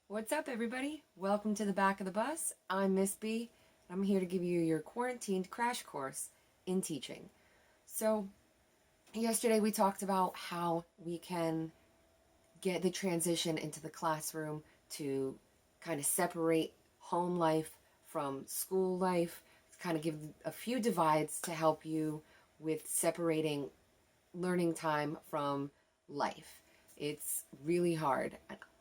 What's up, everybody? Welcome to the back of the bus. I'm Miss B. I'm here to give you your quarantined crash course in teaching. So, yesterday we talked about how we can get the transition into the classroom to kind of separate home life from school life, to kind of give a few divides to help you with separating learning time from life. It's really hard.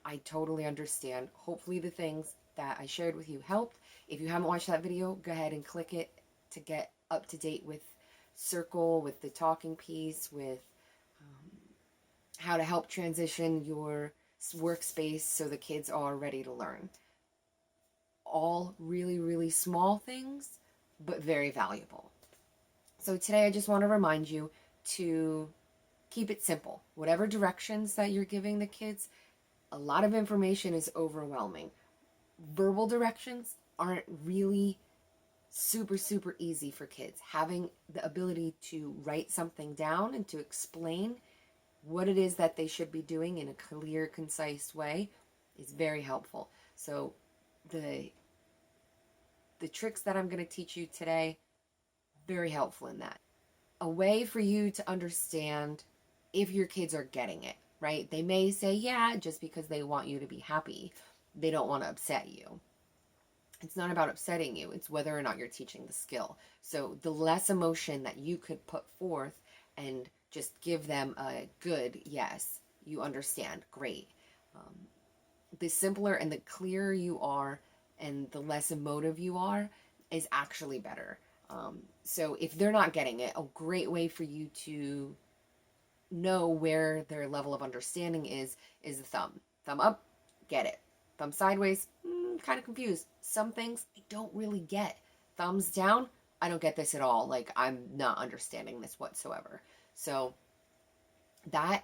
I totally understand. Hopefully the things that I shared with you helped. If you haven't watched that video, go ahead and click it to get up to date with Circle, with the talking piece, with how to help transition your workspace so the kids are ready to learn. All really, really small things, but very valuable. So today I just want to remind you to keep it simple. Whatever directions that you're giving the kids, a lot of information is overwhelming. Verbal directions aren't really super easy for kids. Having the ability to write something down and to explain what it is that they should be doing in a clear, concise way is very helpful. So the tricks that I'm going to teach you today, very helpful in that. A way for you to understand if your kids are getting it, right? They may say, yeah, just because they want you to be happy. They don't want to upset you. It's not about upsetting you. It's whether or not you're teaching the skill. So the less emotion that you could put forth and just give them a good, yes, you understand, great. The simpler and the clearer you are and the less emotive you are is actually better. So if they're not getting it, a great way for you to know where their level of understanding is the thumb. Thumb up, get it. Thumb sideways, kind of confused. Some things I don't really get. Thumbs down, I don't get this at all. Like, I'm not understanding this whatsoever. So that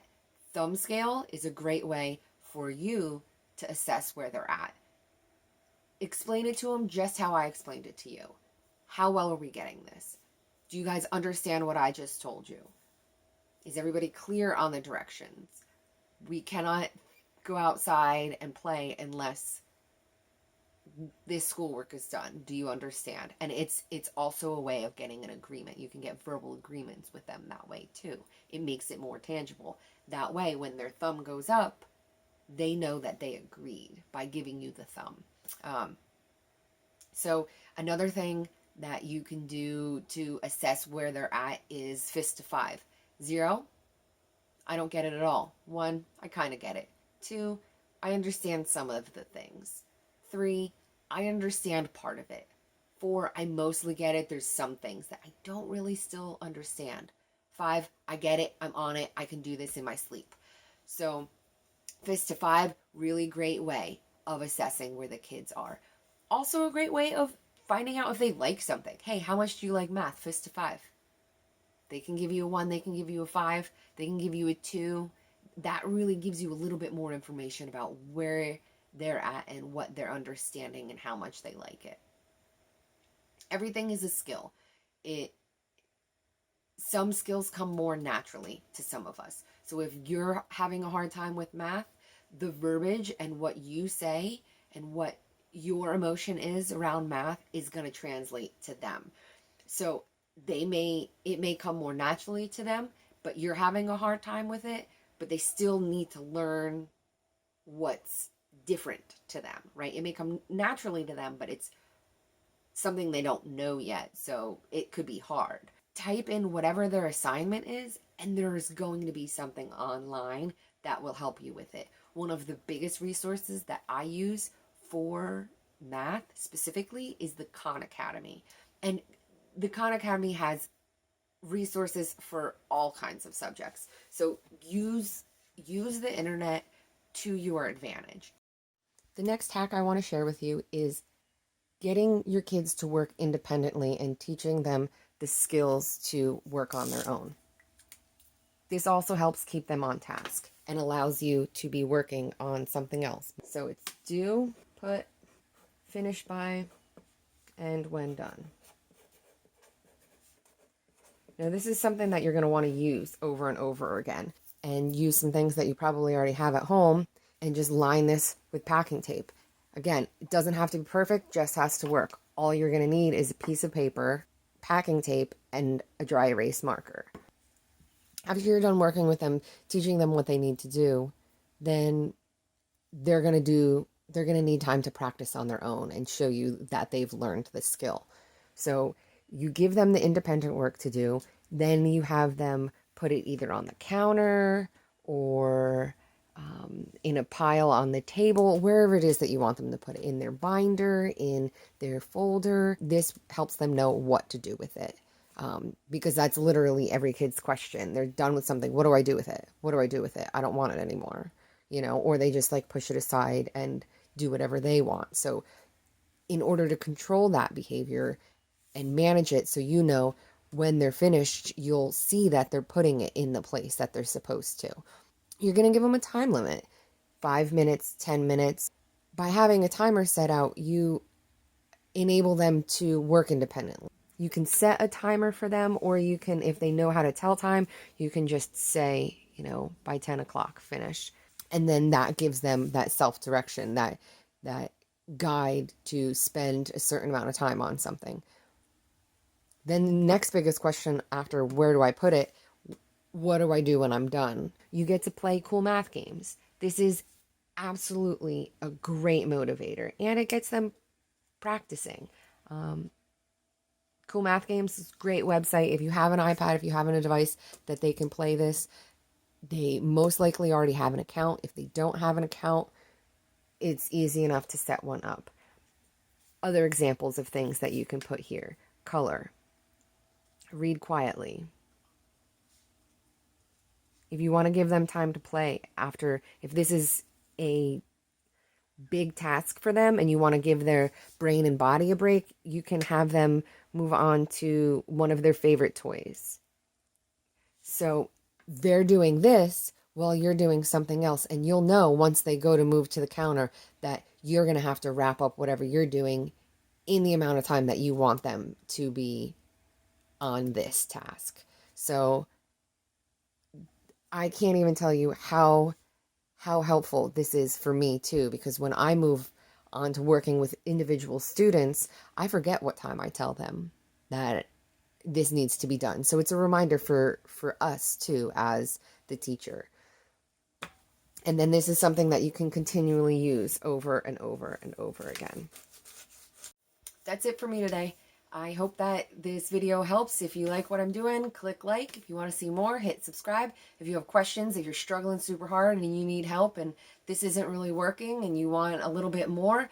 thumb scale is a great way for you to assess where they're at. Explain it to them just how I explained it to you. How well are we getting this? Do you guys understand what I just told you? Is everybody clear on the directions? We cannot go outside and play unless this schoolwork is done. Do you understand? And it's also a way of getting an agreement. You can get verbal agreements with them that way too. It makes it more tangible. That way, when their thumb goes up, they know that they agreed by giving you the thumb. So another thing that you can do to assess where they're at is fist to 5. 0, I don't get it at all. 1, I kind of get it. 2, I understand some of the things. 3, I understand part of it. 4, I mostly get it. There's some things that I don't really still understand. 5, I get it. I'm on it. I can do this in my sleep. So fist to 5, really great way of assessing where the kids are. Also a great way of finding out if they like something. Hey, how much do you like math? Fist to 5. They can give you a 1, they can give you a 5, they can give you a 2. That really gives you a little bit more information about where they're at and what they're understanding and how much they like it. Everything is a skill. Some skills come more naturally to some of us. So if you're having a hard time with math, the verbiage and what you say and what your emotion is around math is going to translate to them. So it may come more naturally to them, but you're having a hard time with it, but they still need to learn what's different to them, right? It may come naturally to them, but it's something they don't know yet, so it could be hard. Type in whatever their assignment is, and there's going to be something online that will help you with it. One of the biggest resources that I use for math specifically is the Khan Academy. And the Khan Academy has resources for all kinds of subjects. So use the internet to your advantage. The next hack I want to share with you is getting your kids to work independently and teaching them the skills to work on their own. This also helps keep them on task and allows you to be working on something else. So it's do, put, finish by, and when done. Now this is something that you're going to want to use over and over again, and use some things that you probably already have at home and just line this with packing tape. Again, it doesn't have to be perfect, just has to work. All you're going to need is a piece of paper, packing tape, and a dry erase marker. After you're done working with them, teaching them what they need to do, then they're going to need time to practice on their own and show you that they've learned the skill. So you give them the independent work to do, then you have them put it either on the counter or in a pile on the table, wherever it is that you want them to put it, in their binder, in their folder. This helps them know what to do with it. Because that's literally every kid's question. They're done with something. What do I do with it? What do I do with it? I don't want it anymore. Or they just like push it aside and do whatever they want. So in order to control that behavior and manage it, so when they're finished, you'll see that they're putting it in the place that they're supposed to. You're going to give them a time limit, 5 minutes, 10 minutes. By having a timer set out, you enable them to work independently. You can set a timer for them, or you can, if they know how to tell time, you can just say, by 10 o'clock, finish. And then that gives them that self-direction, that guide to spend a certain amount of time on something. Then the next biggest question after where do I put it? What do I do when I'm done? You get to play cool math games. This is absolutely a great motivator, and it gets them practicing. Cool Math Games is a great website. If you have an iPad, if you have a device that they can play this, they most likely already have an account. If they don't have an account, it's easy enough to set one up. Other examples of things that you can put here: color, read quietly. If you want to give them time to play if this is a big task for them and you want to give their brain and body a break, you can have them move on to one of their favorite toys. So they're doing this while you're doing something else, and you'll know once they go to move to the counter that you're going to have to wrap up whatever you're doing in the amount of time that you want them to be on this task. So I can't even tell you how helpful this is for me too, because when I move on to working with individual students, I forget what time I tell them that this needs to be done. So it's a reminder for us too as the teacher. And then this is something that you can continually use over and over and over again. That's it for me today. I hope that this video helps. If you like what I'm doing, click like. If you want to see more, hit subscribe. If you have questions, if you're struggling super hard and you need help and this isn't really working and you want a little bit more,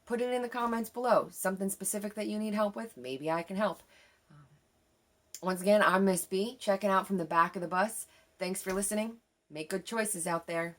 put it in the comments below. Something specific that you need help with, maybe I can help. Once again, I'm Miss B, checking out from the back of the bus. Thanks for listening. Make good choices out there.